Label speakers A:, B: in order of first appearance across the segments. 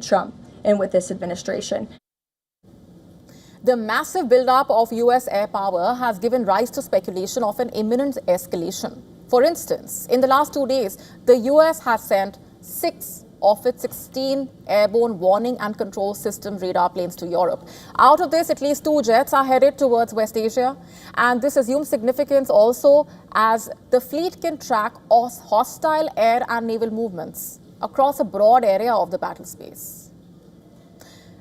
A: Trump and with this administration.
B: The massive buildup of US air power has given rise to speculation of an imminent escalation. For instance, in the last 2 days, the US has sent 6 of its 16 airborne warning and control system radar planes to Europe. Out of this, at least 2 jets are headed towards West Asia, and this assumes significance also as the fleet can track hostile air and naval movements across a broad area of the battle space.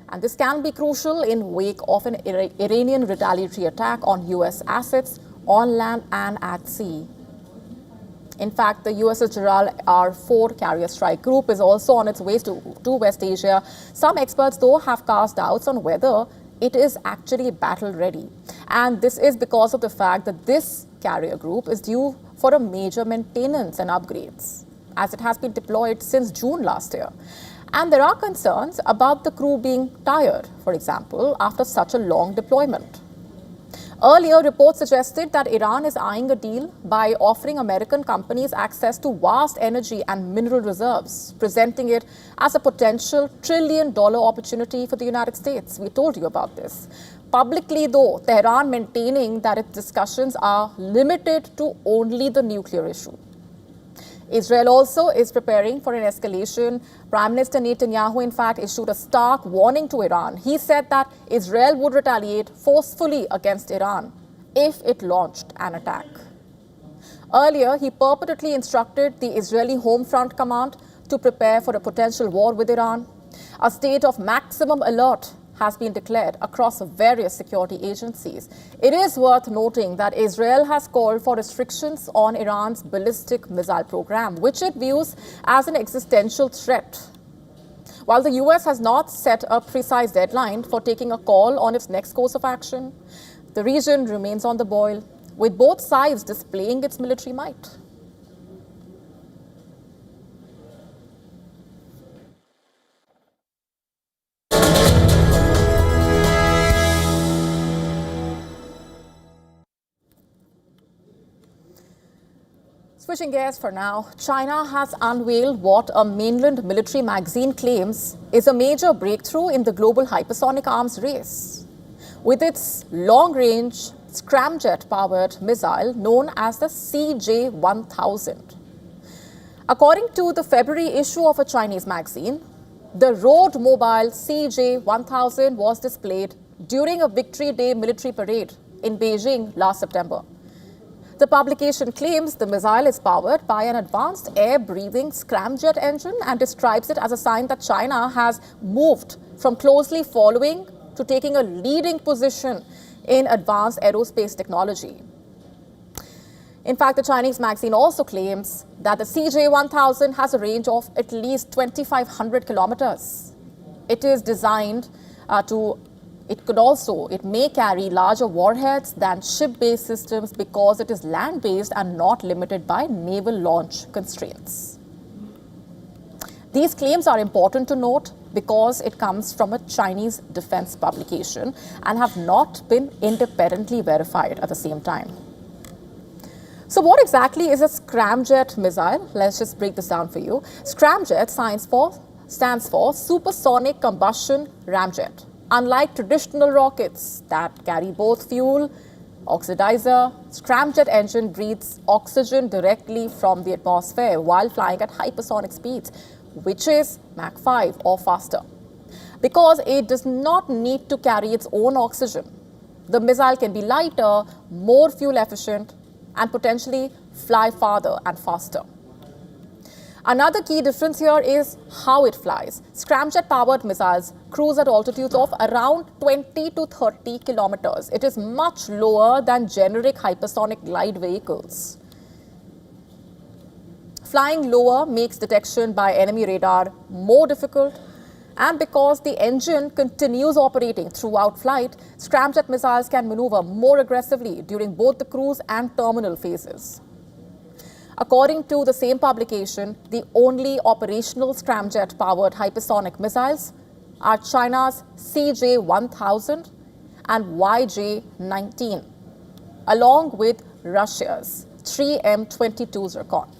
B: And this can be crucial in wake of an Iranian retaliatory attack on US assets on land and at sea. In fact, the USS Gerald R-4 carrier strike group is also on its way to West Asia. Some experts, though, have cast doubts on whether it is actually battle ready. And this is because of the fact that this carrier group is due for a major maintenance and upgrades, as it has been deployed since June last year. And there are concerns about the crew being tired, for example, after such a long deployment. Earlier, reports suggested that Iran is eyeing a deal by offering American companies access to vast energy and mineral reserves, presenting it as a potential trillion-dollar opportunity for the United States. We told you about this. Publicly, though, Tehran maintaining that its discussions are limited to only the nuclear issue. Israel also is preparing for an escalation. Prime Minister Netanyahu, in fact, issued a stark warning to Iran. He said that Israel would retaliate forcefully against Iran if it launched an attack. Earlier, he purportedly instructed the Israeli Home Front Command to prepare for a potential war with Iran. A state of maximum alert has been declared across various security agencies. It is worth noting that Israel has called for restrictions on Iran's ballistic missile program, which it views as an existential threat. While the US has not set a precise deadline for taking a call on its next course of action, the region remains on the boil, with both sides displaying its military might. Switching gears for now, China has unveiled what a mainland military magazine claims is a major breakthrough in the global hypersonic arms race. With its long-range scramjet-powered missile known as the CJ-1000. According to the February issue of a Chinese magazine, the road-mobile CJ-1000 was displayed during a Victory Day military parade in Beijing last September. The publication claims the missile is powered by an advanced air-breathing scramjet engine and describes it as a sign that China has moved from closely following to taking a leading position in advanced aerospace technology. In fact, the Chinese magazine also claims that the CJ-1000 has a range of at least 2,500 kilometers. It is designed it may carry larger warheads than ship-based systems because it is land-based and not limited by naval launch constraints. These claims are important to note because it comes from a Chinese defense publication and have not been independently verified at the same time. So what exactly is a scramjet missile? Let's just break this down for you. Scramjet stands for supersonic combustion ramjet. Unlike traditional rockets that carry both fuel, oxidizer, scramjet engine breathes oxygen directly from the atmosphere while flying at hypersonic speeds, which is Mach 5 or faster. Because it does not need to carry its own oxygen, the missile can be lighter, more fuel efficient, and potentially fly farther and faster. Another key difference here is how it flies. Scramjet-powered missiles cruise at altitudes of around 20 to 30 kilometers. It is much lower than generic hypersonic glide vehicles. Flying lower makes detection by enemy radar more difficult, and because the engine continues operating throughout flight, scramjet missiles can maneuver more aggressively during both the cruise and terminal phases. According to the same publication, the only operational scramjet-powered hypersonic missiles are China's CJ-1000 and YJ-19, along with Russia's 3M-22 Zircon.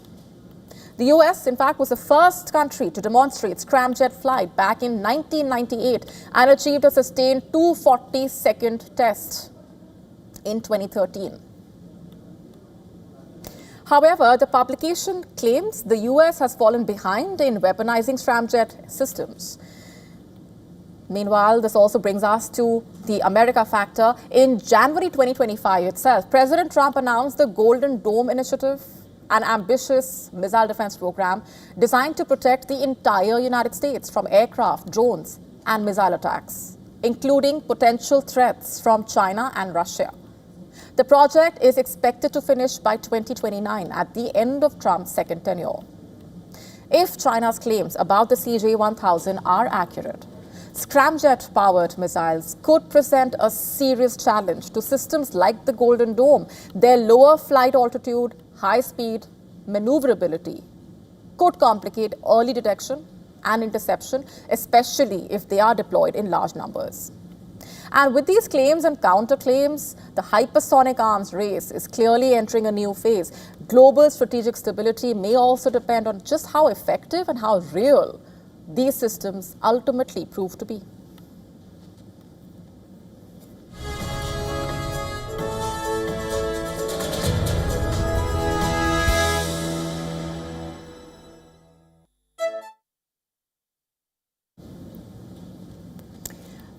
B: The US, in fact, was the first country to demonstrate scramjet flight back in 1998 and achieved a sustained 240-second test in 2013. However, the publication claims the US has fallen behind in weaponizing scramjet systems. Meanwhile, this also brings us to the America factor. In January 2025 itself, President Trump announced the Golden Dome Initiative, an ambitious missile defense program designed to protect the entire United States from aircraft, drones, and missile attacks, including potential threats from China and Russia. The project is expected to finish by 2029 at the end of Trump's second tenure. If China's claims about the CJ-1000 are accurate, scramjet-powered missiles could present a serious challenge to systems like the Golden Dome. Their lower flight altitude, high speed, maneuverability could complicate early detection and interception, especially if they are deployed in large numbers. And with these claims and counterclaims, the hypersonic arms race is clearly entering a new phase. Global strategic stability may also depend on just how effective and how real these systems ultimately prove to be.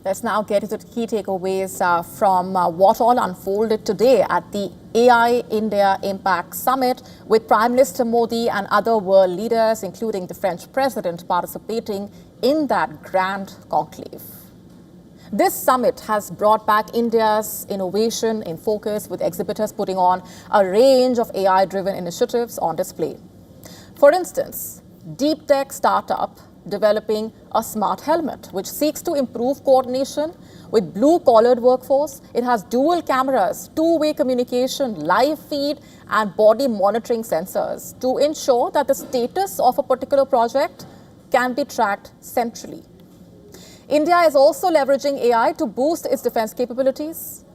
B: Let's now get into the key takeaways from what all unfolded today at the AI India-Pak Summit, with Prime Minister Modi and other world leaders, including the French President, participating in that grand conclave. This summit has brought back India's innovation in focus, with exhibitors putting on a range of AI-driven initiatives on display. For instance, deep tech startup developing a smart helmet, which seeks to improve coordination with blue-collared workforce. It has dual cameras, two-way communication, live feed, and body monitoring sensors to ensure that the status of a particular project can be tracked centrally. India is also leveraging AI to boost its defense capabilities.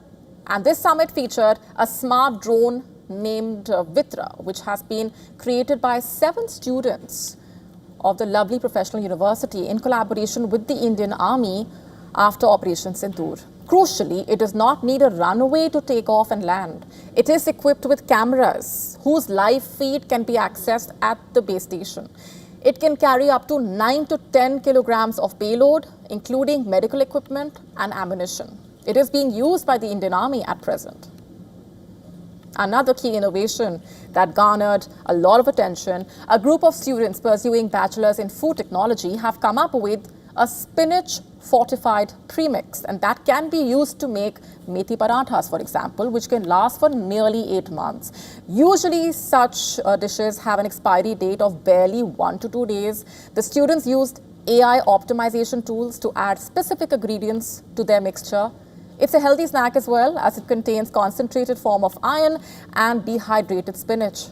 B: And this summit featured a smart drone named Vitra, which has been created by 7 students of the lovely professional university in collaboration with the Indian Army after Operation Sindoor. Crucially, it does not need a runway to take off and land. It is equipped with cameras whose live feed can be accessed at the base station. It can carry up to 9 to 10 kilograms of payload, including medical equipment and ammunition. It is being used by the Indian Army at present. Another key innovation that garnered a lot of attention, a group of students pursuing bachelors in food technology have come up with a spinach fortified premix, and that can be used to make methi parathas, for example, which can last for nearly 8 months. Usually such dishes have an expiry date of barely 1 to 2 days. The students used AI optimization tools to add specific ingredients to their mixture. It's a healthy snack as well, as it contains concentrated form of iron and dehydrated spinach.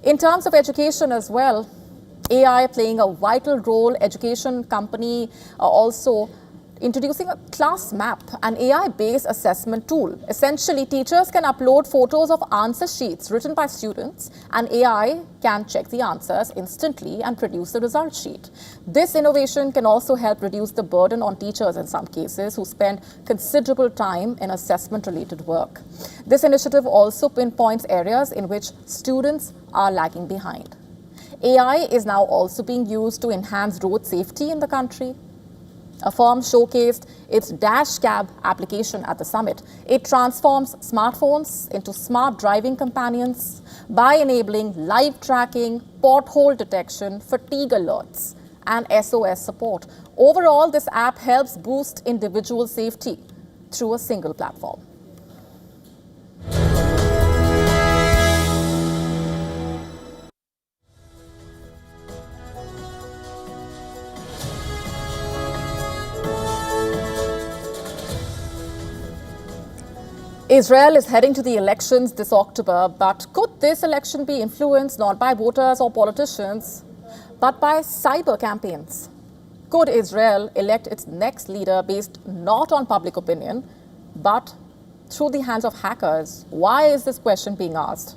B: In terms of education as well, AI playing a vital role. Education company also introducing a class map, an AI-based assessment tool. Essentially, teachers can upload photos of answer sheets written by students, and AI can check the answers instantly and produce the result sheet. This innovation can also help reduce the burden on teachers in some cases who spend considerable time in assessment-related work. This initiative also pinpoints areas in which students are lagging behind. AI is now also being used to enhance road safety in the country. A firm showcased its Dash Cab application at the summit. It transforms smartphones into smart driving companions by enabling live tracking, pothole detection, fatigue alerts, and SOS support. Overall, this app helps boost individual safety through a single platform. Israel is heading to the elections this October, but could this election be influenced not by voters or politicians, but by cyber campaigns? Could Israel elect its next leader based not on public opinion, but through the hands of hackers? Why is this question being asked?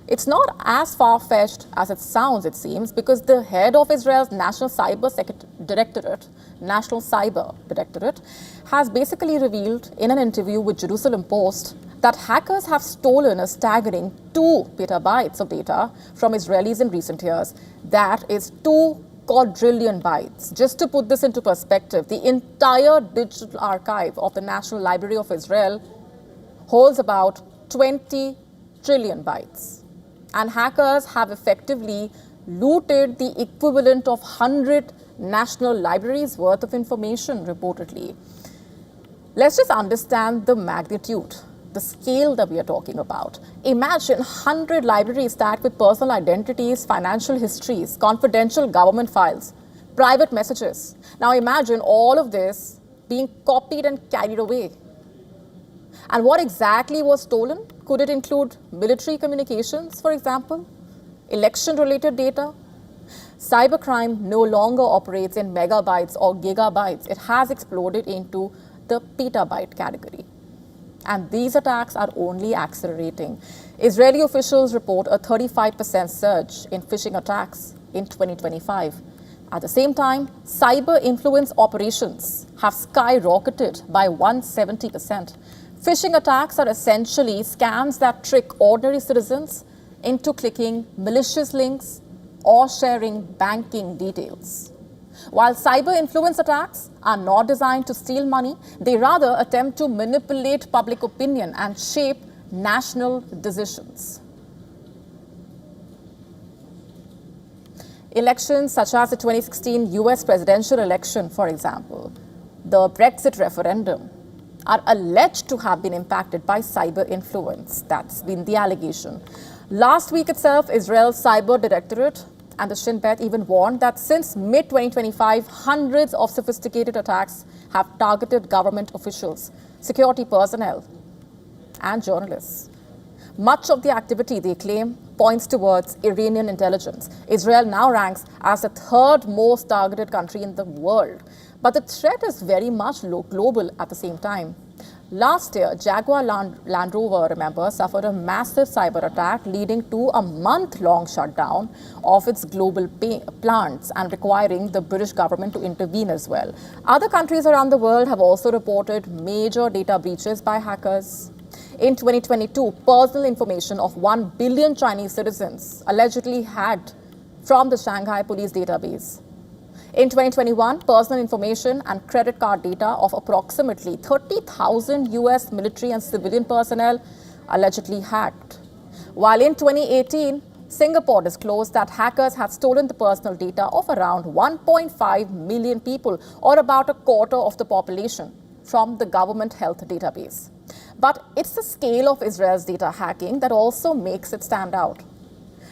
B: It's not as far-fetched as it sounds, it seems, because the head of Israel's National Cyber Directorate, has basically revealed in an interview with Jerusalem Post that hackers have stolen a staggering 2 petabytes of data from Israelis in recent years. That is 2 quadrillion bytes. Just to put this into perspective, the entire digital archive of the National Library of Israel holds about 20 trillion bytes. And hackers have effectively looted the equivalent of 100 national libraries worth of information, reportedly. Let's just understand the magnitude, the scale that we are talking about. Imagine 100 libraries stacked with personal identities, financial histories, confidential government files, private messages. Now imagine all of this being copied and carried away. And what exactly was stolen? Could it include military communications, for example? Election-related data? Cybercrime no longer operates in megabytes or gigabytes. It has exploded into the petabyte category. And these attacks are only accelerating. Israeli officials report a 35% surge in phishing attacks in 2025. At the same time, cyber influence operations have skyrocketed by 170%. Phishing attacks are essentially scams that trick ordinary citizens into clicking malicious links or sharing banking details. While cyber influence attacks are not designed to steal money, they rather attempt to manipulate public opinion and shape national decisions. Elections such as the 2016 US presidential election, for example, the Brexit referendum, are alleged to have been impacted by cyber influence. That's been the allegation. Last week itself, Israel's Cyber Directorate and the Shin Bet even warned that since mid-2025, hundreds of sophisticated attacks have targeted government officials, security personnel, and journalists. Much of the activity, they claim, points towards Iranian intelligence. Israel now ranks as the 3rd most targeted country in the world. But the threat is very much global at the same time. Last year, Jaguar Land Rover, remember, suffered a massive cyber attack leading to a month-long shutdown of its global plants and requiring the British government to intervene as well. Other countries around the world have also reported major data breaches by hackers. In 2022, personal information of 1 billion Chinese citizens allegedly hacked from the Shanghai police database. In 2021, personal information and credit card data of approximately 30,000 US military and civilian personnel allegedly hacked. While in 2018, Singapore disclosed that hackers had stolen the personal data of around 1.5 million people, or about a quarter of the population, from the government health database. But it's the scale of Israel's data hacking that also makes it stand out.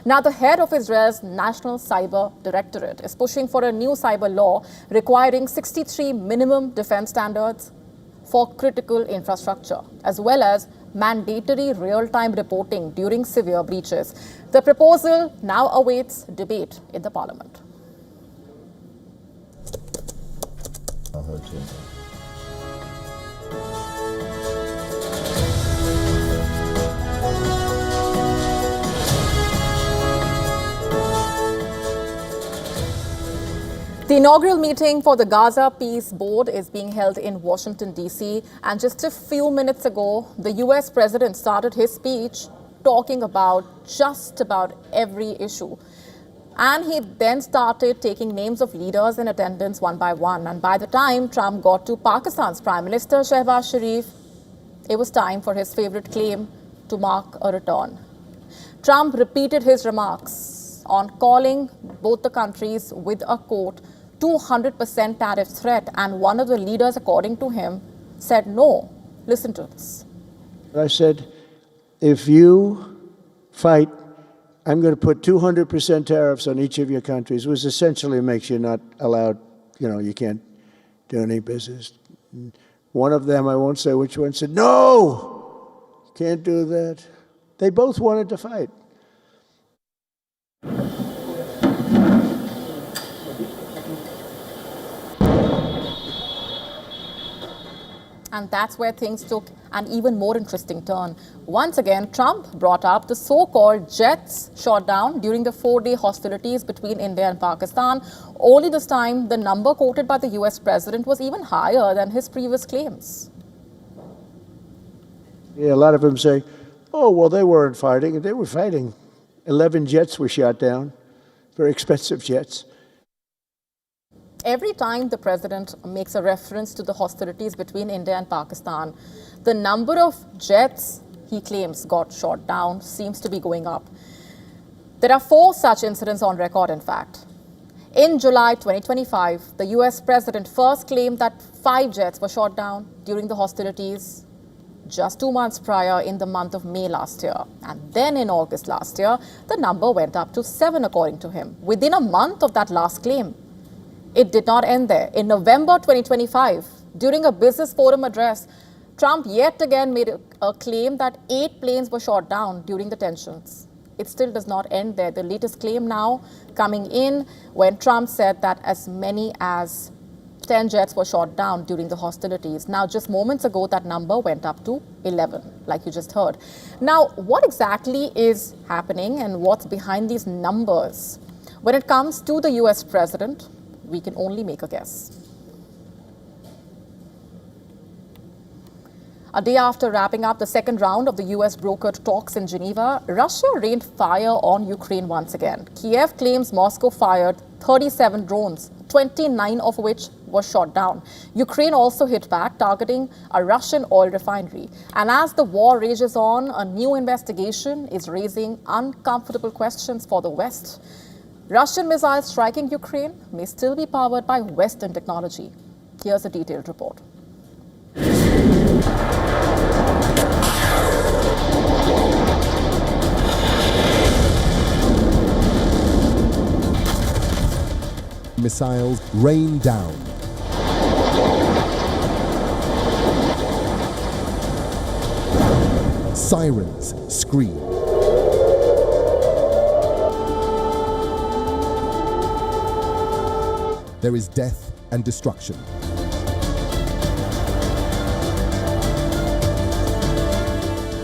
B: Now, the head of Israel's National Cyber Directorate is pushing for a new cyber law requiring 63 minimum defense standards for critical infrastructure, as well as mandatory real-time reporting during severe breaches. The proposal now awaits debate in the parliament. The inaugural meeting for the Gaza Peace Board is being held in Washington, D.C. And just a few minutes ago, the U.S. president started his speech talking about just about every issue. And he then started taking names of leaders in attendance one by one. And by the time Trump got to Pakistan's Prime Minister Shehbaz Sharif, it was time for his favorite claim to mark a return. Trump repeated his remarks on calling both the countries with a, quote, 200% tariff threat, and one of the leaders, according to him, said no. Listen to this.
C: I said, if you fight, I'm going to put 200% tariffs on each of your countries, which essentially makes you not allowed, you can't do any business. One of them, I won't say which one, said, no, can't do that. They both wanted to fight.
B: And that's where things took an even more interesting turn. Once again, Trump brought up the so-called jets shot down during the 4-day hostilities between India and Pakistan. Only this time, the number quoted by the US president was even higher than his previous claims.
C: Yeah, a lot of them say, oh, well, they weren't fighting. They were fighting. 11 jets were shot down, very expensive jets.
B: Every time the president makes a reference to the hostilities between India and Pakistan, the number of jets he claims got shot down seems to be going up. There are 4 such incidents on record, in fact. In July 2025, the US president first claimed that 5 jets were shot down during the hostilities just 2 months prior in the month of May last year. And then in August last year, the number went up to 7, according to him, within a month of that last claim. It did not end there. In November 2025, during a business forum address, Trump yet again made a claim that 8 planes were shot down during the tensions. It still does not end there. The latest claim now coming in when Trump said that as many as 10 jets were shot down during the hostilities. Now, just moments ago, that number went up to 11, like you just heard. Now, what exactly is happening and what's behind these numbers? When it comes to the US president, we can only make a guess. A day after wrapping up the second round of the US brokered talks in Geneva, Russia rained fire on Ukraine once again. Kiev claims Moscow fired 37 drones, 29 of which were shot down. Ukraine also hit back, targeting a Russian oil refinery. And as the war rages on, a new investigation is raising uncomfortable questions for the West. Russian missiles striking Ukraine may still be powered by Western technology. Here's a detailed report.
D: Missiles rain down. Sirens scream. There is death and destruction.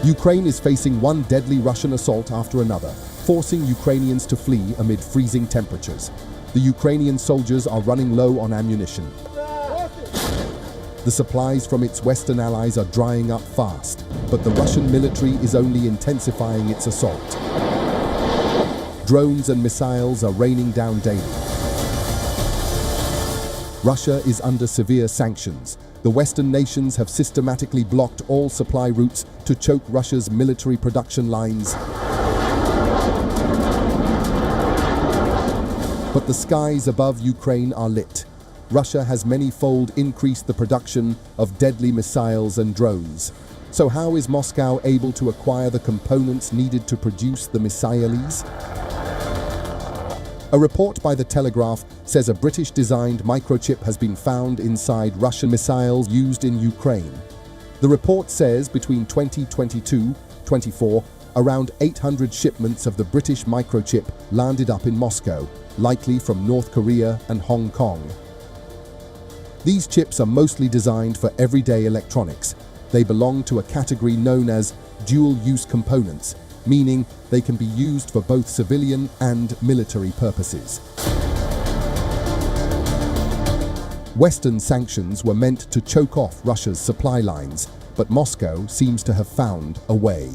D: Ukraine is facing one deadly Russian assault after another, forcing Ukrainians to flee amid freezing temperatures. The Ukrainian soldiers are running low on ammunition. The supplies from its Western allies are drying up fast, but the Russian military is only intensifying its assault. Drones and missiles are raining down daily. Russia is under severe sanctions. The Western nations have systematically blocked all supply routes to choke Russia's military production lines. But the skies above Ukraine are lit. Russia has many-fold increased the production of deadly missiles and drones. So how is Moscow able to acquire the components needed to produce the missiles? A report by The Telegraph says a British-designed microchip has been found inside Russian missiles used in Ukraine. The report says between 2022-24, around 800 shipments of the British microchip landed up in Moscow, likely from North Korea and Hong Kong. These chips are mostly designed for everyday electronics. They belong to a category known as dual-use components, meaning they can be used for both civilian and military purposes. Western sanctions were meant to choke off Russia's supply lines, but Moscow seems to have found a way.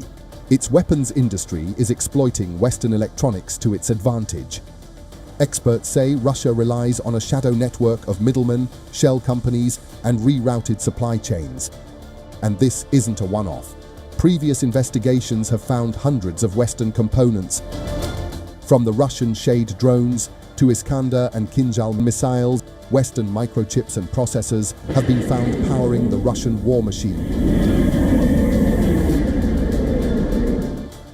D: Its weapons industry is exploiting Western electronics to its advantage. Experts say Russia relies on a shadow network of middlemen, shell companies, and rerouted supply chains. And this isn't a one-off. Previous investigations have found hundreds of Western components, from the Russian Shade drones to Iskander and Kinjal missiles. Western microchips and processors have been found powering the Russian war machine.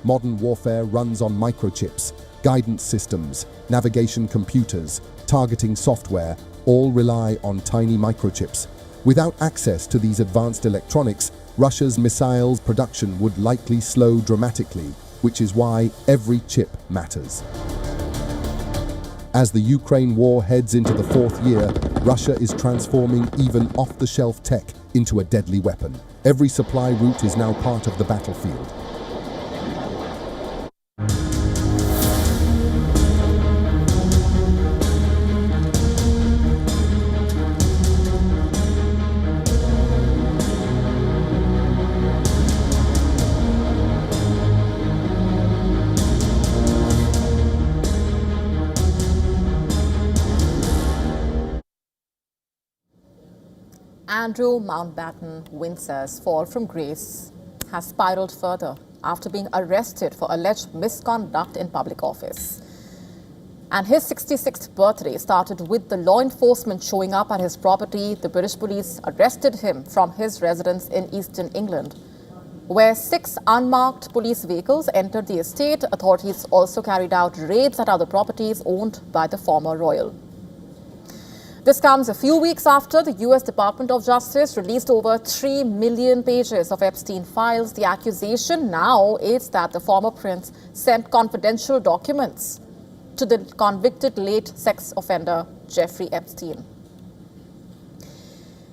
D: Modern warfare runs on microchips. Guidance systems, navigation computers, targeting software all rely on tiny microchips. Without access to these advanced electronics, Russia's missiles production would likely slow dramatically, which is why every chip matters. As the Ukraine war heads into the 4th year, Russia is transforming even off-the-shelf tech into a deadly weapon. Every supply route is now part of the battlefield.
B: Andrew Mountbatten Windsor's fall from grace has spiraled further after being arrested for alleged misconduct in public office. And his 66th birthday started with the law enforcement showing up at his property. The British police arrested him from his residence in eastern England, where 6 unmarked police vehicles entered the estate. Authorities also carried out raids at other properties owned by the former royal. This comes a few weeks after the U.S. Department of Justice released over 3 million pages of Epstein files. The accusation now is that the former prince sent confidential documents to the convicted late sex offender Jeffrey Epstein.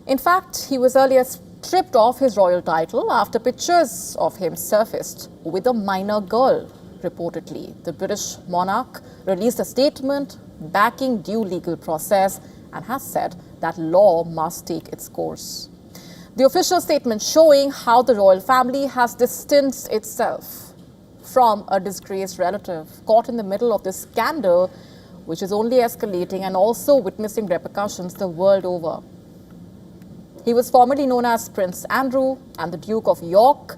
B: In fact, he was earlier stripped of his royal title after pictures of him surfaced with a minor girl, reportedly. The British monarch released a statement backing due legal process and has said that law must take its course. The official statement showing how the royal family has distanced itself from a disgraced relative caught in the middle of this scandal, which is only escalating and also witnessing repercussions the world over. He was formerly known as Prince Andrew and the Duke of York.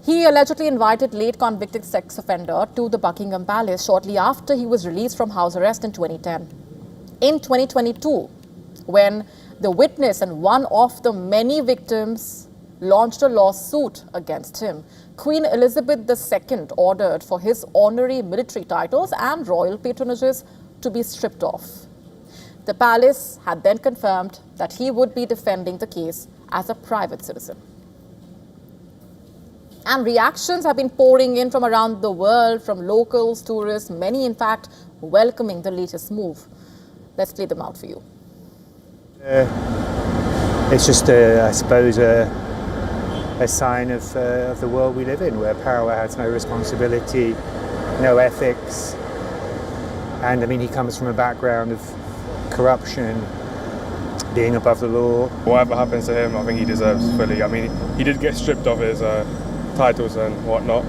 B: He allegedly invited late convicted sex offender to the Buckingham Palace shortly after he was released from house arrest in 2010. In 2022, when the witness and one of the many victims launched a lawsuit against him, Queen Elizabeth II ordered for his honorary military titles and royal patronages to be stripped off. The palace had then confirmed that he would be defending the case as a private citizen. And reactions have been pouring in from around the world, from locals, tourists, many in fact welcoming the latest move. Let's play them out for you.
E: It's just, I suppose, a sign of the world we live in, where power has no responsibility, no ethics. And I mean, he comes from a background of corruption, being above the law.
F: Whatever happens to him, I think he deserves fully. I mean, he did get stripped of his titles and whatnot.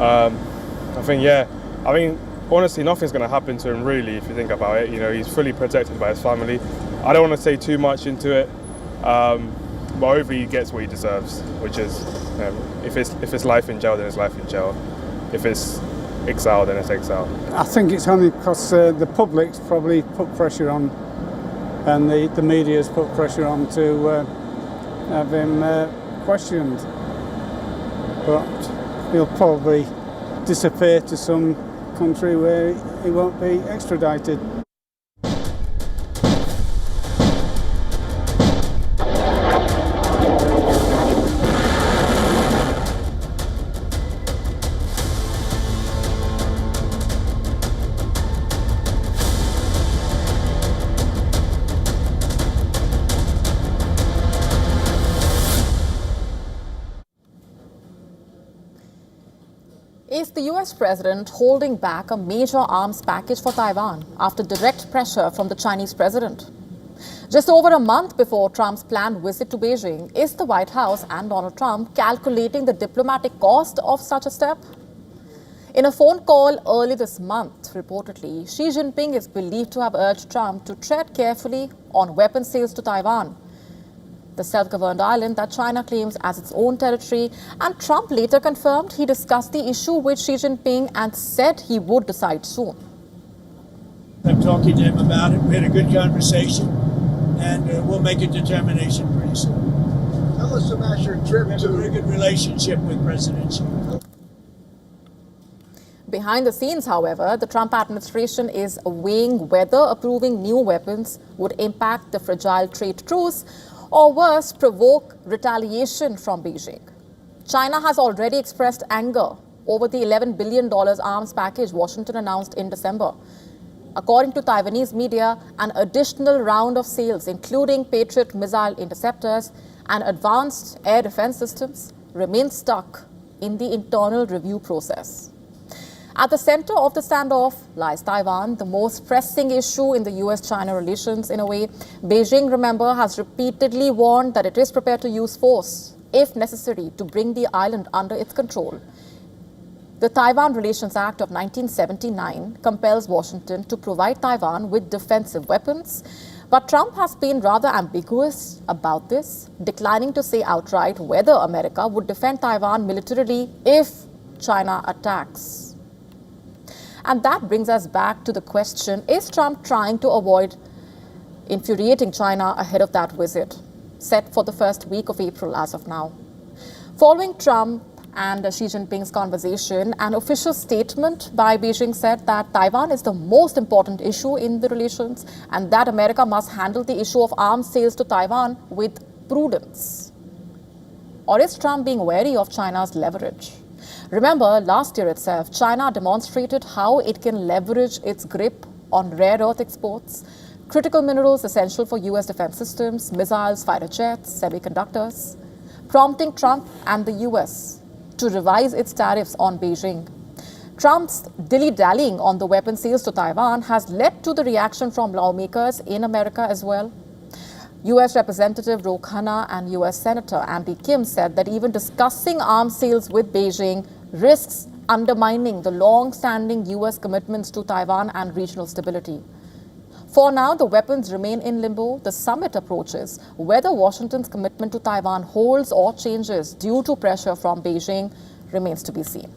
F: I think, honestly, nothing's going to happen to him, really, if you think about it. You know, he's fully protected by his family. I don't want to say too much into it, but hopefully he gets what he deserves, which is, if it's life in jail, then it's life in jail. If it's exile, then it's exile.
G: I think it's only because the public's probably put pressure on, and the media's put pressure on to have him questioned. But he'll probably disappear to some country where he won't be extradited.
B: Is the US president holding back a major arms package for Taiwan after direct pressure from the Chinese president? Just over a month before Trump's planned visit to Beijing, is the White House and Donald Trump calculating the diplomatic cost of such a step? In a phone call early this month, reportedly, Xi Jinping is believed to have urged Trump to tread carefully on weapon sales to Taiwan, the self-governed island that China claims as its own territory. And Trump later confirmed he discussed the issue with Xi Jinping and said he would decide soon.
H: I'm talking to him about it. We had a good conversation, and we'll make a determination pretty soon.
I: Tell us about your trip
H: We have a very good relationship with President Xi.
B: Behind the scenes, however, the Trump administration is weighing whether approving new weapons would impact the fragile trade truce or worse, provoke retaliation from Beijing. China has already expressed anger over the $11 billion arms package Washington announced in December. According to Taiwanese media, an additional round of sales, including Patriot missile interceptors and advanced air defense systems remain stuck in the internal review process. At the center of the standoff lies Taiwan, the most pressing issue in the US-China relations in a way. Beijing, remember, has repeatedly warned that it is prepared to use force, if necessary, to bring the island under its control. The Taiwan Relations Act of 1979 compels Washington to provide Taiwan with defensive weapons, but Trump has been rather ambiguous about this, declining to say outright whether America would defend Taiwan militarily if China attacks. And that brings us back to the question, is Trump trying to avoid infuriating China ahead of that visit, set for the first week of April as of now? Following Trump and Xi Jinping's conversation, an official statement by Beijing said that Taiwan is the most important issue in the relations and that America must handle the issue of arms sales to Taiwan with prudence. Or is Trump being wary of China's leverage? Remember, last year itself, China demonstrated how it can leverage its grip on rare earth exports, critical minerals essential for US defense systems, missiles, fighter jets, semiconductors, prompting Trump and the US to revise its tariffs on Beijing. Trump's dilly-dallying on the weapon sales to Taiwan has led to the reaction from lawmakers in America as well. US Representative Ro Khanna and US Senator Andy Kim said that even discussing arms sales with Beijing risks undermining the long-standing US commitments to Taiwan and regional stability. For now, the weapons remain in limbo. The summit approaches whether Washington's commitment to Taiwan holds or changes due to pressure from Beijing remains to be seen.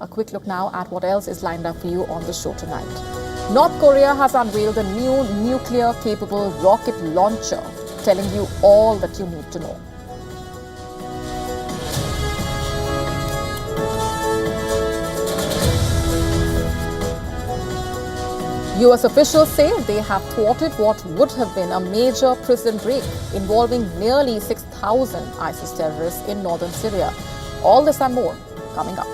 B: A quick look now at what else is lined up for you on the show tonight. North Korea has unveiled a new nuclear-capable rocket launcher, telling you all that you need to know. US officials say they have thwarted what would have been a major prison break involving nearly 6,000 ISIS terrorists in northern Syria. All this and more coming up.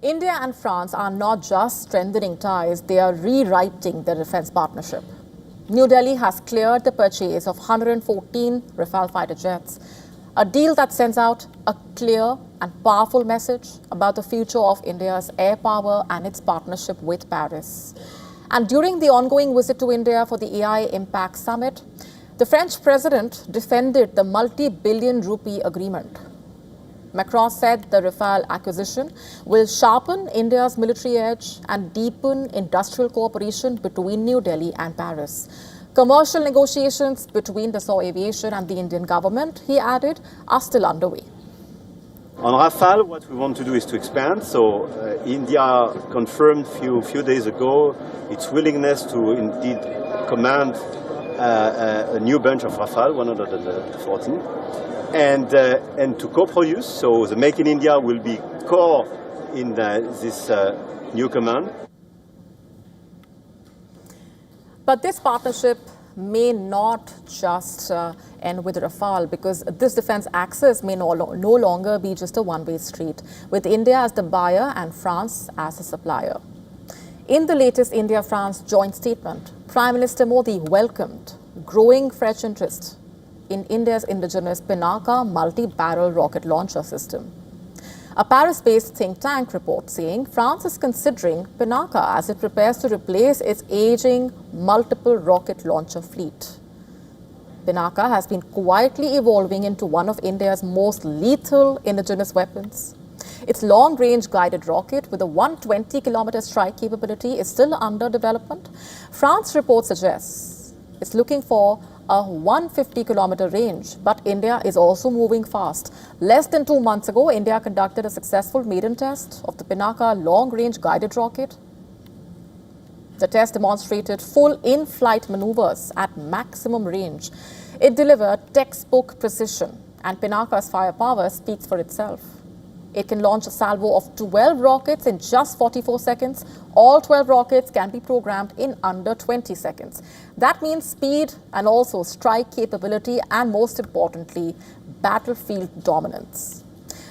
B: India and France are not just strengthening ties, they are rewriting their defense partnership. New Delhi has cleared the purchase of 114 Rafale fighter jets, a deal that sends out a clear and powerful message about the future of India's air power and its partnership with Paris. And during the ongoing visit to India for the AI Impact Summit, the French president defended the multi-billion rupee agreement. Macron said the Rafale acquisition will sharpen India's military edge and deepen industrial cooperation between New Delhi and Paris. Commercial negotiations between Dassault Aviation and the Indian government, he added, are still underway.
I: On Rafale, what we want to do is to expand. So India confirmed few days ago its willingness to indeed command a new bunch of Rafale, 114. And to co-produce, so the Make in India will be core in this new command.
B: But this partnership may not just end with Rafale, because this defense axis may no longer be just a one-way street, with India as the buyer and France as the supplier. In the latest India-France joint statement, Prime Minister Modi welcomed growing French interest in India's indigenous Pinaka multi-barrel rocket launcher system. A Paris-based think tank reports saying France is considering Pinaka as it prepares to replace its aging multiple rocket launcher fleet. Pinaka has been quietly evolving into one of India's most lethal indigenous weapons. Its long-range guided rocket with a 120-kilometer strike capability is still under development. France report suggests it's looking for a 150-kilometer range, but India is also moving fast. Less than 2 months ago, India conducted a successful maiden test of the Pinaka long-range guided rocket. The test demonstrated full in-flight maneuvers at maximum range. It delivered textbook precision, and Pinaka's firepower speaks for itself. It can launch a salvo of 12 rockets in just 44 seconds. All 12 rockets can be programmed in under 20 seconds. That means speed and also strike capability and, most importantly, battlefield dominance.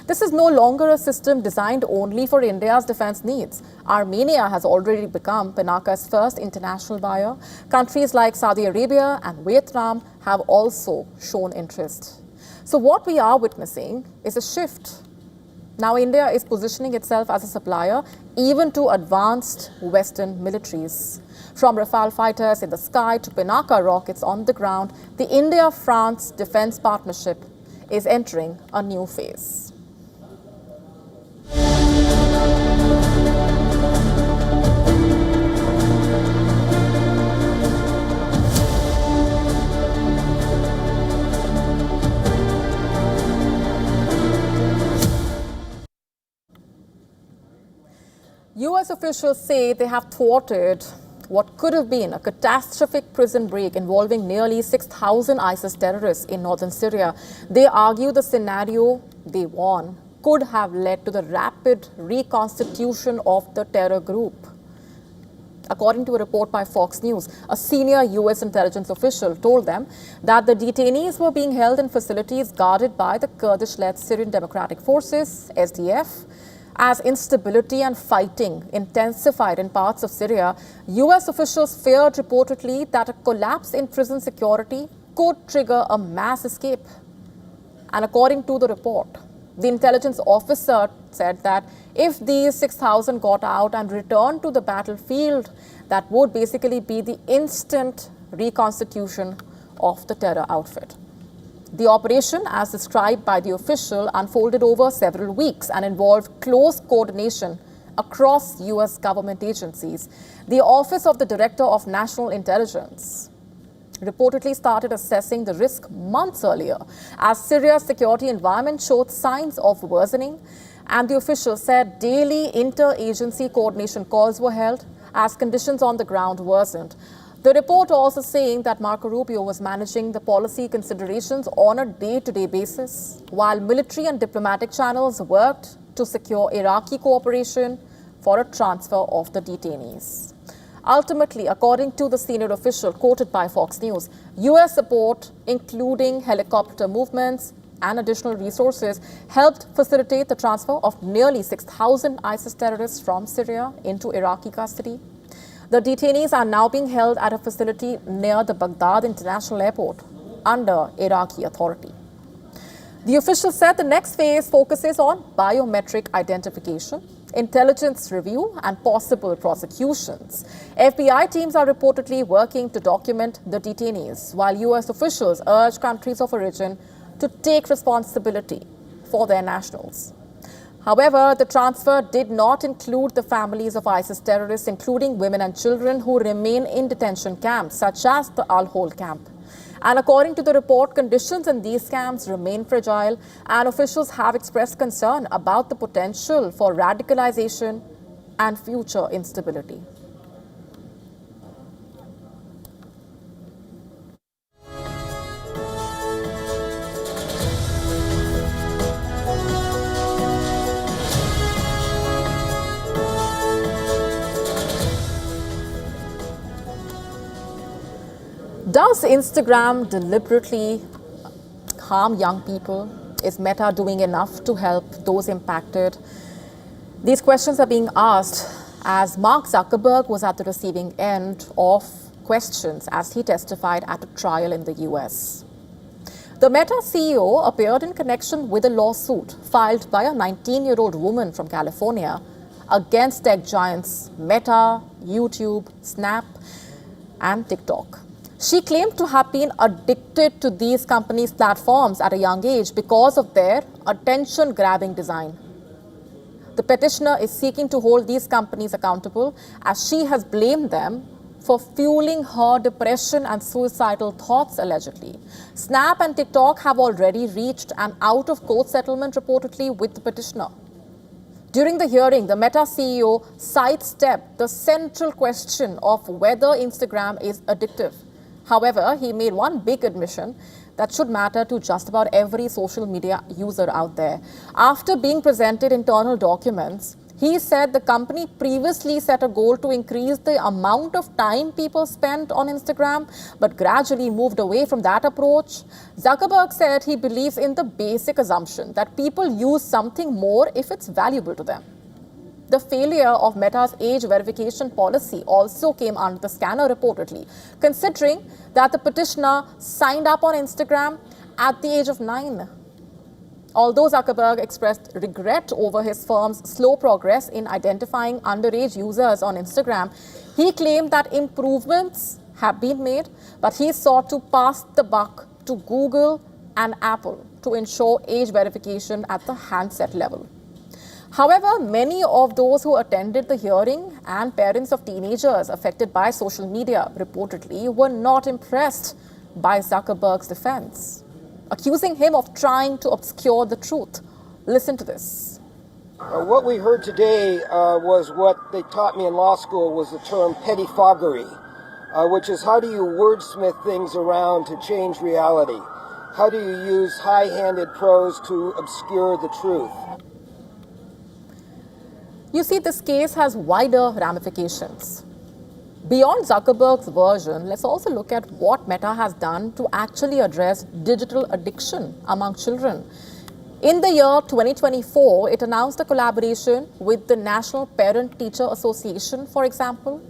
B: This is no longer a system designed only for India's defense needs. Armenia has already become Pinaka's first international buyer. Countries like Saudi Arabia and Vietnam have also shown interest. So what we are witnessing is a shift. Now India is positioning itself as a supplier even to advanced Western militaries. From Rafale fighters in the sky to Pinaka rockets on the ground, the India-France defense partnership is entering a new phase. US officials say they have thwarted what could have been a catastrophic prison break involving nearly 6,000 ISIS terrorists in northern Syria. They argue the scenario they warn could have led to the rapid reconstitution of the terror group. According to a report by Fox News, a senior US intelligence official told them that the detainees were being held in facilities guarded by the Kurdish-led Syrian Democratic Forces, SDF. As instability and fighting intensified in parts of Syria, US officials feared reportedly that a collapse in prison security could trigger a mass escape. And according to the report, the intelligence officer said that if these 6,000 got out and returned to the battlefield, that would basically be the instant reconstitution of the terror outfit. The operation, as described by the official, unfolded over several weeks and involved close coordination across US government agencies. The Office of the Director of National Intelligence reportedly started assessing the risk months earlier as Syria's security environment showed signs of worsening, and the official said daily inter-agency coordination calls were held as conditions on the ground worsened. The report also saying that Marco Rubio was managing the policy considerations on a day-to-day basis, while military and diplomatic channels worked to secure Iraqi cooperation for a transfer of the detainees. Ultimately, according to the senior official quoted by Fox News, US support, including helicopter movements and additional resources, helped facilitate the transfer of nearly 6,000 ISIS terrorists from Syria into Iraqi custody. The detainees are now being held at a facility near the Baghdad International Airport under Iraqi authority. The official said the next phase focuses on biometric identification, intelligence review, and possible prosecutions. FBI teams are reportedly working to document the detainees, while US officials urge countries of origin to take responsibility for their nationals. However, the transfer did not include the families of ISIS terrorists, including women and children who remain in detention camps, such as the Al-Hol camp. And according to the report, conditions in these camps remain fragile, and officials have expressed concern about the potential for radicalization and future instability. Does Instagram deliberately harm young people? Is Meta doing enough to help those impacted? These questions are being asked as Mark Zuckerberg was at the receiving end of questions as he testified at a trial in the US. The Meta CEO appeared in connection with a lawsuit filed by a 19-year-old woman from California against tech giants Meta, YouTube, Snap, and TikTok. She claimed to have been addicted to these companies' platforms at a young age because of their attention-grabbing design. The petitioner is seeking to hold these companies accountable as she has blamed them for fueling her depression and suicidal thoughts, allegedly. Snap and TikTok have already reached an out-of-court settlement reportedly with the petitioner. During the hearing, the Meta CEO sidestepped the central question of whether Instagram is addictive. However, he made one big admission that should matter to just about every social media user out there. After being presented internal documents, he said the company previously set a goal to increase the amount of time people spent on Instagram, but gradually moved away from that approach. Zuckerberg said he believes in the basic assumption that people use something more if it's valuable to them. The failure of Meta's age verification policy also came under the scanner reportedly, considering that the petitioner signed up on Instagram at the age of 9. Although Zuckerberg expressed regret over his firm's slow progress in identifying underage users on Instagram, he claimed that improvements have been made, but he sought to pass the buck to Google and Apple to ensure age verification at the handset level. However, many of those who attended the hearing and parents of teenagers affected by social media reportedly were not impressed by Zuckerberg's defense, accusing him of trying to obscure the truth. Listen to this.
J: What we heard today was what they taught me in law school was the term pettifoggery, which is how do you wordsmith things around to change reality? How do you use high-handed prose to obscure the truth?
B: You see, this case has wider ramifications. Beyond Zuckerberg's version, let's also look at what Meta has done to actually address digital addiction among children. In the year 2024, it announced a collaboration with the National Parent-Teacher Association, for example,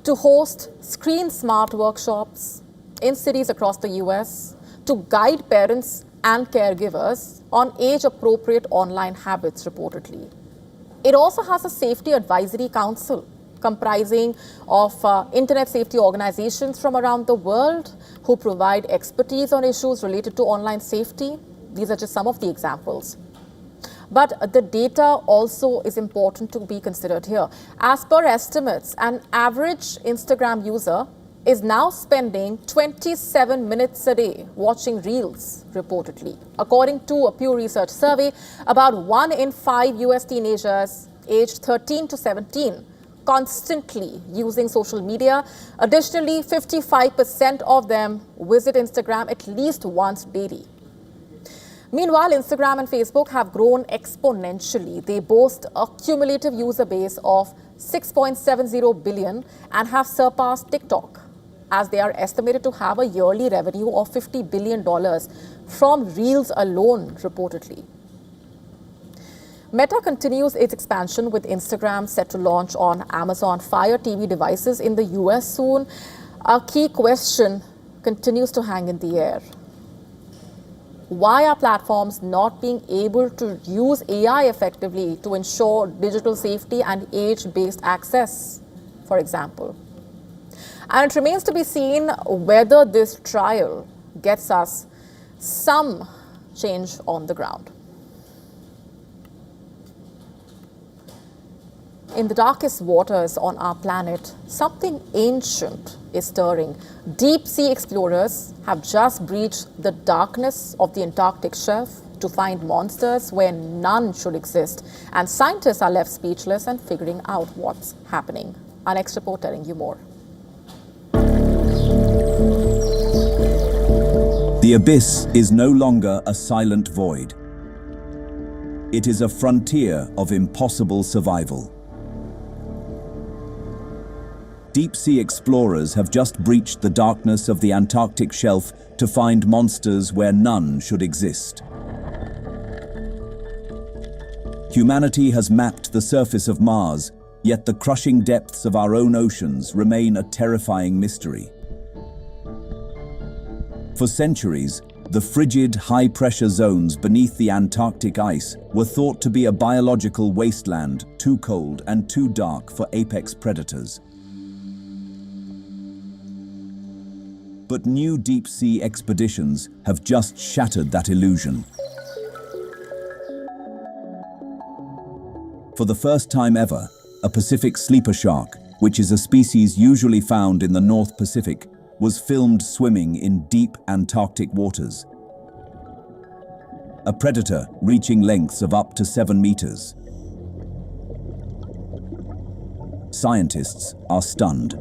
B: to host Screen Smart workshops in cities across the US to guide parents and caregivers on age-appropriate online habits, reportedly. It also has a safety advisory council comprising of internet safety organizations from around the world who provide expertise on issues related to online safety. These are just some of the examples. But the data also is important to be considered here. As per estimates, an average Instagram user is now spending 27 minutes a day watching Reels, reportedly. According to a Pew Research survey, about 1 in 5 US teenagers aged 13 to 17 constantly using social media. Additionally, 55% of them visit Instagram at least once daily. Meanwhile, Instagram and Facebook have grown exponentially. They boast a cumulative user base of 6.70 billion and have surpassed TikTok, as they are estimated to have a yearly revenue of $50 billion from Reels alone, reportedly. Meta continues its expansion with Instagram set to launch on Amazon Fire TV devices in the US soon. A key question continues to hang in the air. Why are platforms not being able to use AI effectively to ensure digital safety and age-based access, for example? And it remains to be seen whether this trial gets us some change on the ground. In the darkest waters on our planet, something ancient is stirring. Deep sea explorers have just breached the darkness of the Antarctic shelf to find monsters where none should exist. And scientists are left speechless and figuring out what's happening. Our next report telling you more.
K: The abyss is no longer a silent void. It is a frontier of impossible survival. Deep-sea explorers have just breached the darkness of the Antarctic shelf to find monsters where none should exist. Humanity has mapped the surface of Mars, yet the crushing depths of our own oceans remain a terrifying mystery. For centuries, the frigid, high-pressure zones beneath the Antarctic ice were thought to be a biological wasteland, too cold and too dark for apex predators. But new deep-sea expeditions have just shattered that illusion. For the first time ever, a Pacific sleeper shark, which is a species usually found in the North Pacific, was filmed swimming in deep Antarctic waters. A predator reaching lengths of up to 7 meters. scientists are stunned.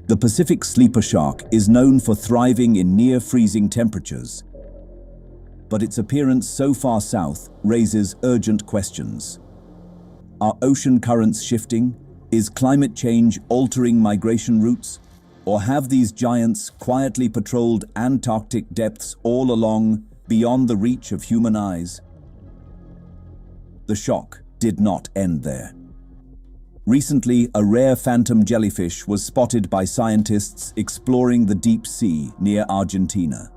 K: The Pacific sleeper shark is known for thriving in near-freezing temperatures, but its appearance so far south raises urgent questions. Are ocean currents shifting? Is climate change altering migration routes? Or have these giants quietly patrolled Antarctic depths all along, beyond the reach of human eyes? The shock did not end there. Recently, a rare phantom jellyfish was spotted by scientists exploring the deep sea near Argentina.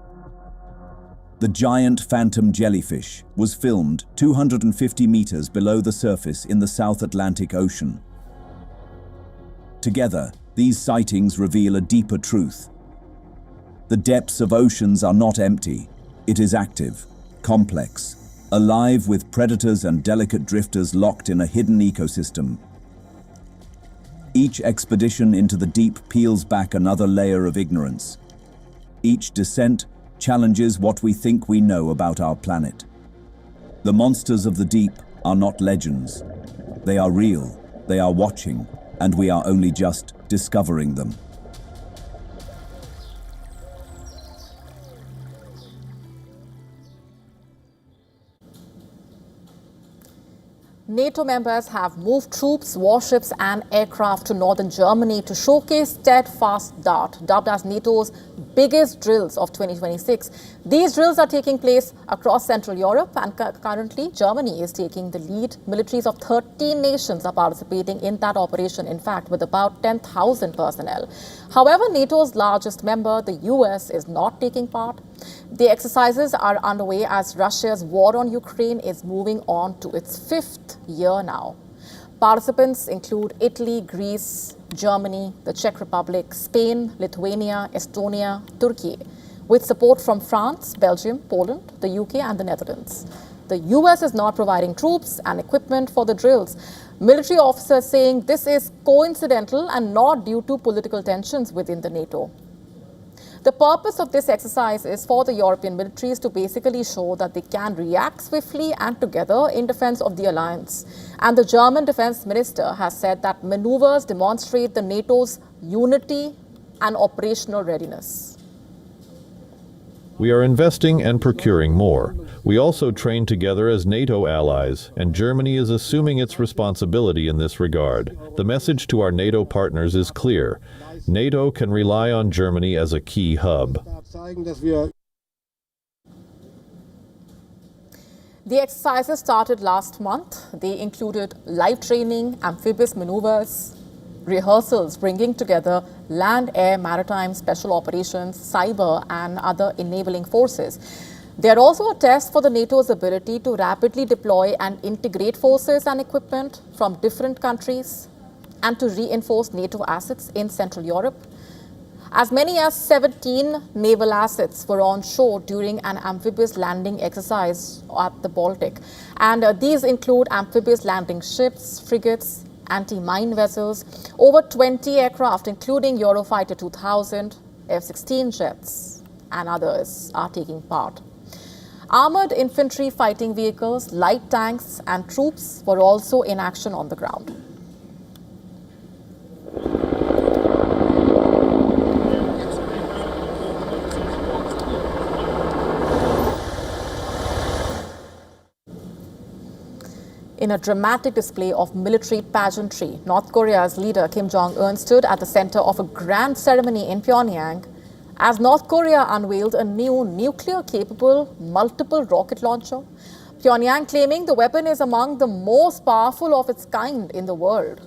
K: The giant phantom jellyfish was filmed 250 meters below the surface in the South Atlantic Ocean. Together, these sightings reveal a deeper truth. The depths of oceans are not empty. It is active, complex, alive with predators and delicate drifters locked in a hidden ecosystem. Each expedition into the deep peels back another layer of ignorance. Each descent challenges what we think we know about our planet. The monsters of the deep are not legends. They are real, they are watching, and we are only just discovering them.
B: NATO members have moved troops, warships and aircraft to northern Germany to showcase Steadfast Dart, dubbed as NATO's biggest drills of 2026. These drills are taking place across Central Europe, and currently Germany is taking the lead. Militaries of 13 nations are participating in that operation, in fact, with about 10,000 personnel. However, NATO's largest member, the US, is not taking part. The exercises are underway as Russia's war on Ukraine is moving on to its 5th year now. Participants include Italy, Greece, Germany, the Czech Republic, Spain, Lithuania, Estonia, Turkey, with support from France, Belgium, Poland, the UK and the Netherlands. The US is not providing troops and equipment for the drills. Military officers saying this is coincidental and not due to political tensions within the NATO. The purpose of this exercise is for the European militaries to basically show that they can react swiftly and together in defense of the alliance. And the German defense minister has said that maneuvers demonstrate the NATO's unity and operational readiness.
L: We are investing and procuring more. We also train together as NATO allies, and Germany is assuming its responsibility in this regard. The message to our NATO partners is clear. NATO can rely on Germany as a key hub.
B: The exercises started last month. They included live training, amphibious maneuvers, rehearsals bringing together land, air, maritime, special operations, cyber and other enabling forces. They are also a test for the NATO's ability to rapidly deploy and integrate forces and equipment from different countries and to reinforce NATO assets in Central Europe. As many as 17 naval assets were on shore during an amphibious landing exercise at the Baltic. And these include amphibious landing ships, frigates, anti-mine vessels, over 20 aircraft, including Eurofighter 2000, F-16 jets, and others are taking part. Armored infantry fighting vehicles, light tanks, and troops were also in action on the ground. In a dramatic display of military pageantry, North Korea's leader Kim Jong-un stood at the center of a grand ceremony in Pyongyang as North Korea unveiled a new nuclear-capable multiple rocket launcher. Pyongyang claiming the weapon is among the most powerful of its kind in the world.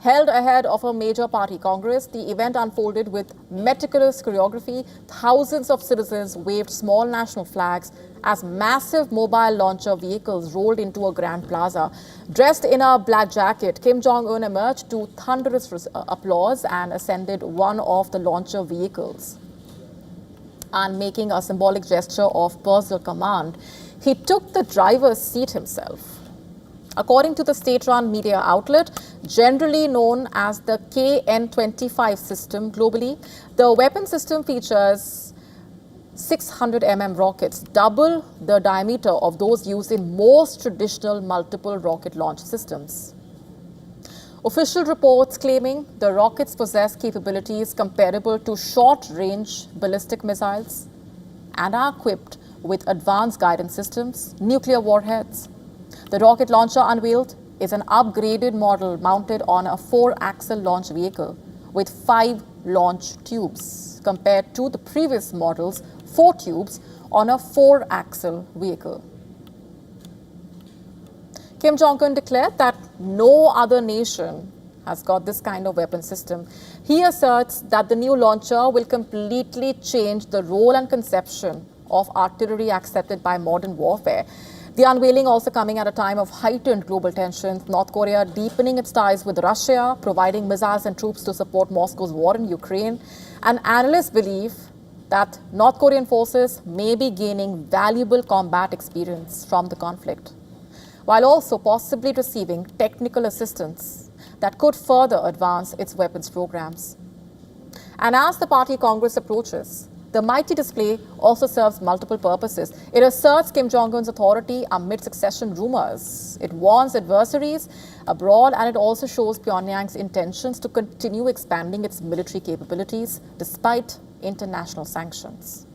B: Held ahead of a major party congress, the event unfolded with meticulous choreography. Thousands of citizens waved small national flags as massive mobile launcher vehicles rolled into a grand plaza. Dressed in a black jacket, Kim Jong-un emerged to thunderous applause and ascended one of the launcher vehicles. And making a symbolic gesture of personal command, he took the driver's seat himself. According to the state-run media outlet, generally known as the KN-25 system globally, the weapon system features 600 mm rockets, double the diameter of those used in most traditional multiple rocket launch systems. Official reports claiming the rockets possess capabilities comparable to short-range ballistic missiles and are equipped with advanced guidance systems, nuclear warheads. The rocket launcher unveiled is an upgraded model mounted on a 4-axle launch vehicle with 5 launch tubes, compared to the previous model's 4 tubes on a 4-axle vehicle. Kim Jong-un declared that no other nation has got this kind of weapon system. He asserts that the new launcher will completely change the role and conception of artillery accepted by modern warfare. The unveiling also coming at a time of heightened global tensions, North Korea deepening its ties with Russia, providing missiles and troops to support Moscow's war in Ukraine. And analysts believe that North Korean forces may be gaining valuable combat experience from the conflict, while also possibly receiving technical assistance that could further advance its weapons programs. And as the party Congress approaches, the mighty display also serves multiple purposes. It asserts Kim Jong-un's authority amid succession rumors. It warns adversaries abroad, and it also shows Pyongyang's intentions to continue expanding its military capabilities despite international sanctions.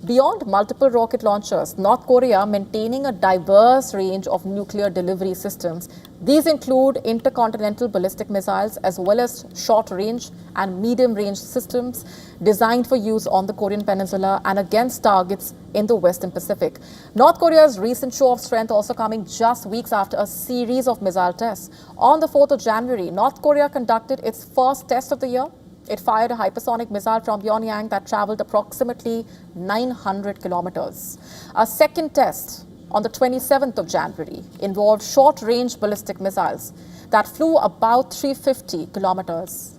B: Beyond multiple rocket launchers, North Korea maintaining a diverse range of nuclear delivery systems. These include intercontinental ballistic missiles as well as short-range and medium-range systems designed for use on the Korean Peninsula and against targets in the Western Pacific. North Korea's recent show of strength also coming just weeks after a series of missile tests. On the 4th of January, North Korea conducted its first test of the year. It fired a hypersonic missile from Pyongyang that traveled approximately 900 kilometers. A second test on the 27th of January involved short-range ballistic missiles that flew about 350 kilometers.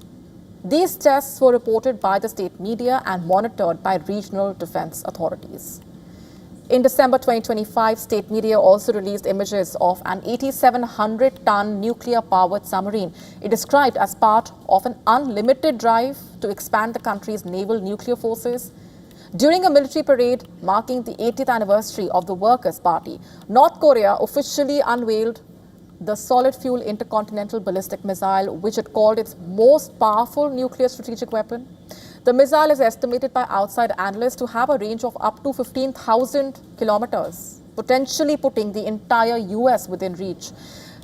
B: These tests were reported by the state media and monitored by regional defense authorities. In December 2025, state media also released images of an 8,700-ton nuclear-powered submarine. It described as part of an unlimited drive to expand the country's naval nuclear forces. During a military parade marking the 80th anniversary of the Workers' Party, North Korea officially unveiled the solid-fuel intercontinental ballistic missile, which it called its most powerful nuclear strategic weapon. The missile is estimated by outside analysts to have a range of up to 15,000 kilometers, potentially putting the entire US within reach.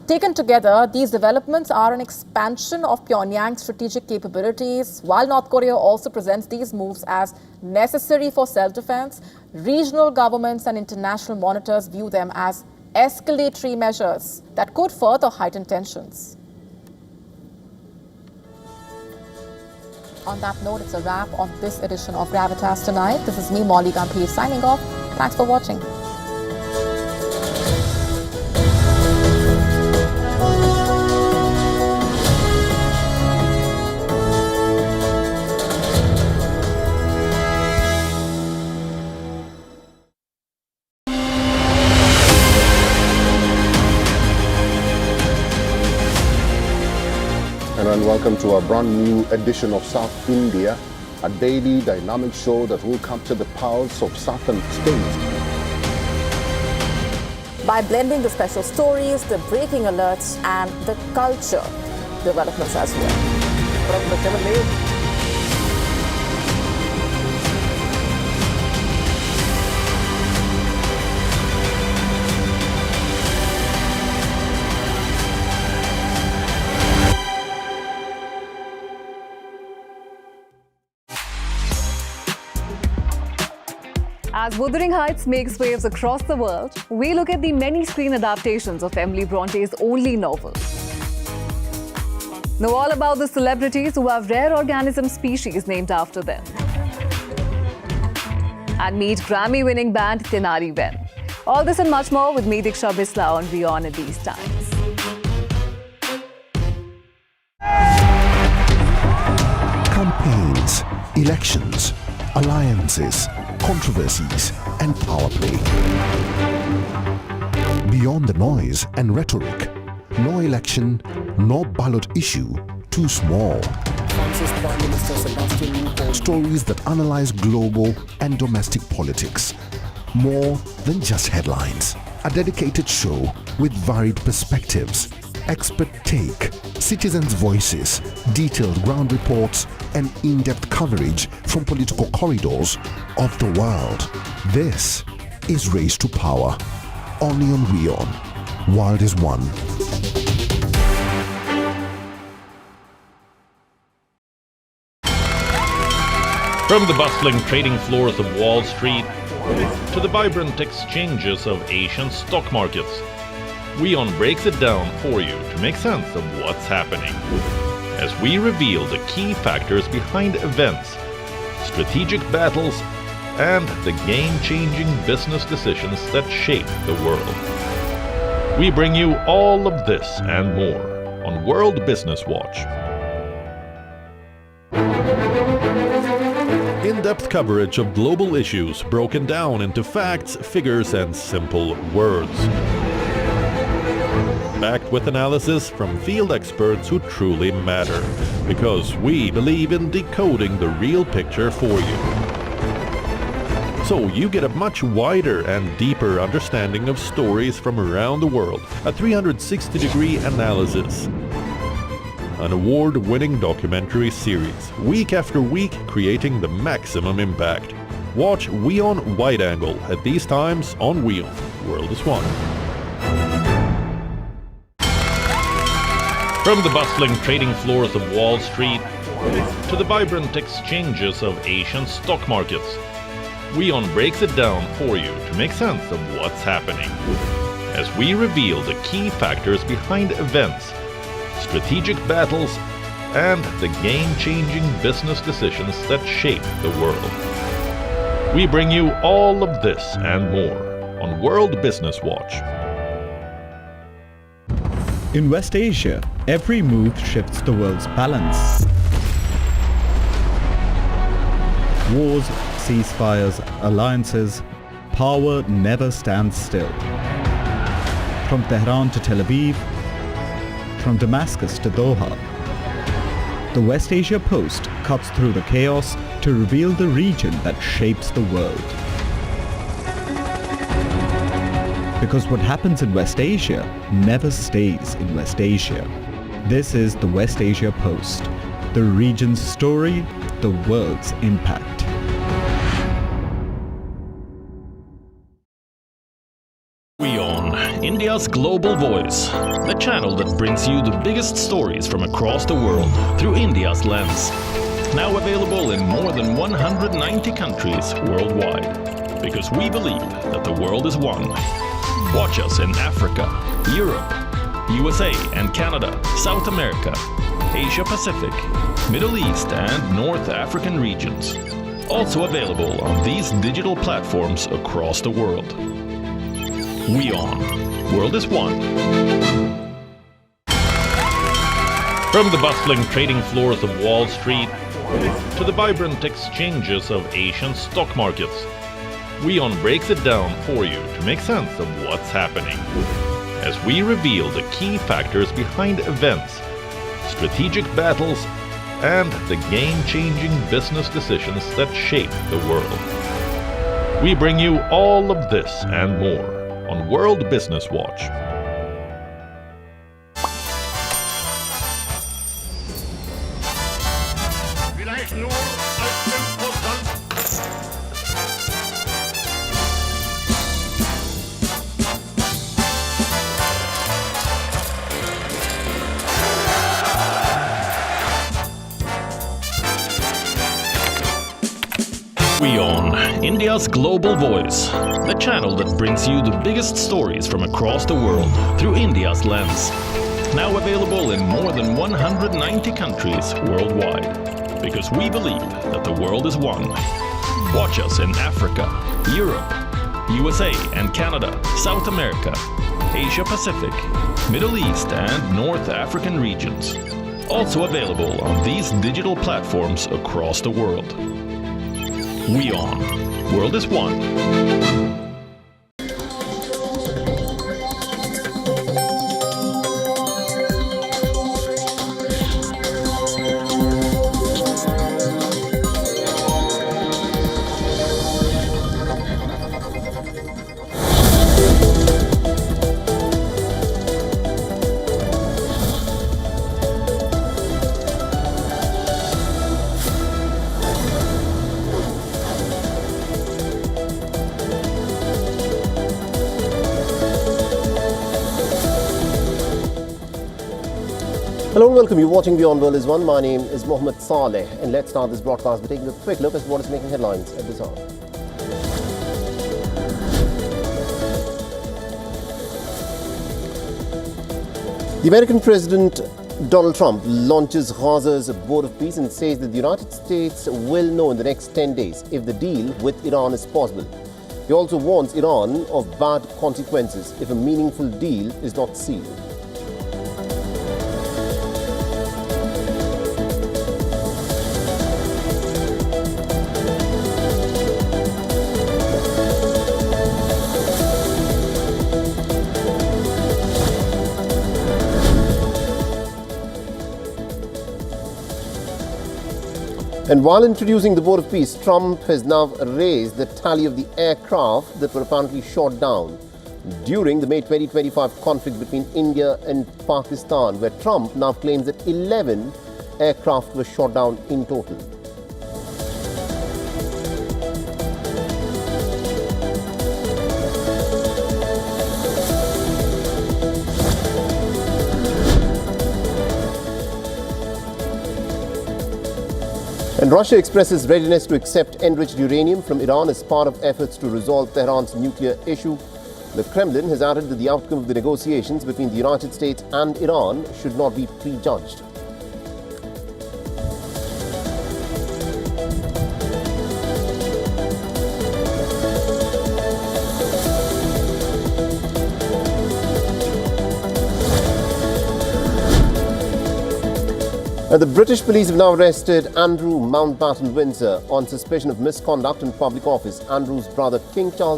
B: Taken together, these developments are an expansion of Pyongyang's strategic capabilities. While North Korea also presents these moves as necessary for self-defense, regional governments and international monitors view them as escalatory measures that could further heighten tensions. On that note, it's a wrap on this edition of Gravitas tonight. This is me, Molly Gambhir, signing off. Thanks for watching.
M: And welcome to a brand new edition of South India, a daily dynamic show that will capture the pulse of southern states.
B: By blending the special stories, the breaking alerts, and the culture developments as well. From the 7 News.
N: As Wuthering Heights makes waves across the world, we look at the many screen adaptations of Emily Bronte's only novel. Know all about the celebrities who have rare organism species named after them. And meet Grammy-winning band Tenari Ben. All this and much more with me, Diksha Bisla, on WION at these times.
O: Campaigns, elections, alliances, controversies, and power play. Beyond the noise and rhetoric, no election, no ballot issue too small. Stories that analyze global and domestic politics. More than just headlines. A dedicated show with varied perspectives, expert take, citizens' voices, detailed ground reports, and in-depth coverage from political corridors of the world. This is Race to Power, only on WION. World is One.
P: From the bustling trading floors of Wall Street to the vibrant exchanges of Asian stock markets, WION breaks it down for you to make sense of what's happening, as we reveal the key factors behind events, strategic battles, and the game-changing business decisions that shape the world. We bring you all of this and more on World Business Watch.
L: In-depth coverage of global issues broken down into facts, figures, and simple words. Backed with analysis from field experts who truly matter, because we believe in decoding the real picture for you. So you get a much wider and deeper understanding of stories from around the world, a 360-degree analysis. An award-winning documentary series, week after week creating the maximum impact. Watch WION Wide Angle at these times on WION. World is One.
P: From the bustling trading floors of Wall Street to the vibrant exchanges of Asian stock markets, WION breaks it down for you to make sense of what's happening, as we reveal the key factors behind events, strategic battles, and the game-changing business decisions that shape the world. We bring you all of this and more on World Business Watch.
Q: In West Asia, every move shifts the world's balance. Wars, ceasefires, alliances, power never stands still. From Tehran to Tel Aviv, from Damascus to Doha, the West Asia Post cuts through the chaos to reveal the region that shapes the world. Because what happens in West Asia never stays in West Asia. This is the West Asia Post, the region's story, the world's impact.
P: WION, India's global voice, the channel that brings you the biggest stories from across the world through India's lens. Now available in more than 190 countries worldwide, because we believe that the world is one. Watch us in Africa, Europe, USA and Canada, South America, Asia Pacific, Middle East and North African regions. Also available on these digital platforms across the world. WION, World is One. From the bustling trading floors of Wall Street to the vibrant exchanges of Asian stock markets, WION breaks it down for you to make sense of what's happening, as we reveal the key factors behind events, strategic battles, and the game-changing business decisions that shape the world. We bring you all of this and more on World Business Watch. WION, India's global voice, the channel that brings you the biggest stories from across the world through India's lens. Now available in more than 190 countries worldwide, because we believe that the world is one. Watch us in Africa, Europe, USA and Canada, South America, Asia Pacific, Middle East and North African regions. Also available on these digital platforms across the world. WION, World is One.
R: Hello and welcome. You're watching WION The World is One. My name is Mohammed Saleh, and let's start this broadcast by taking a quick look at what is making headlines at this hour. The American President Donald Trump launches Gaza's Board of Peace and says that the United States will know in the next 10 days if the deal with Iran is possible. He also warns Iran of bad consequences if a meaningful deal is not sealed. And while introducing the Board of Peace, Trump has now raised the tally of the aircraft that were apparently shot down during the May 2025 conflict between India and Pakistan, where Trump now claims that 11 aircraft were shot down in total. And Russia expresses readiness to accept enriched uranium from Iran as part of efforts to resolve Tehran's nuclear issue. The Kremlin has added that the outcome of the negotiations between the United States and Iran should not be prejudged. The British police have now arrested Andrew Mountbatten Windsor on suspicion of misconduct in public office. Andrew's brother, King Charles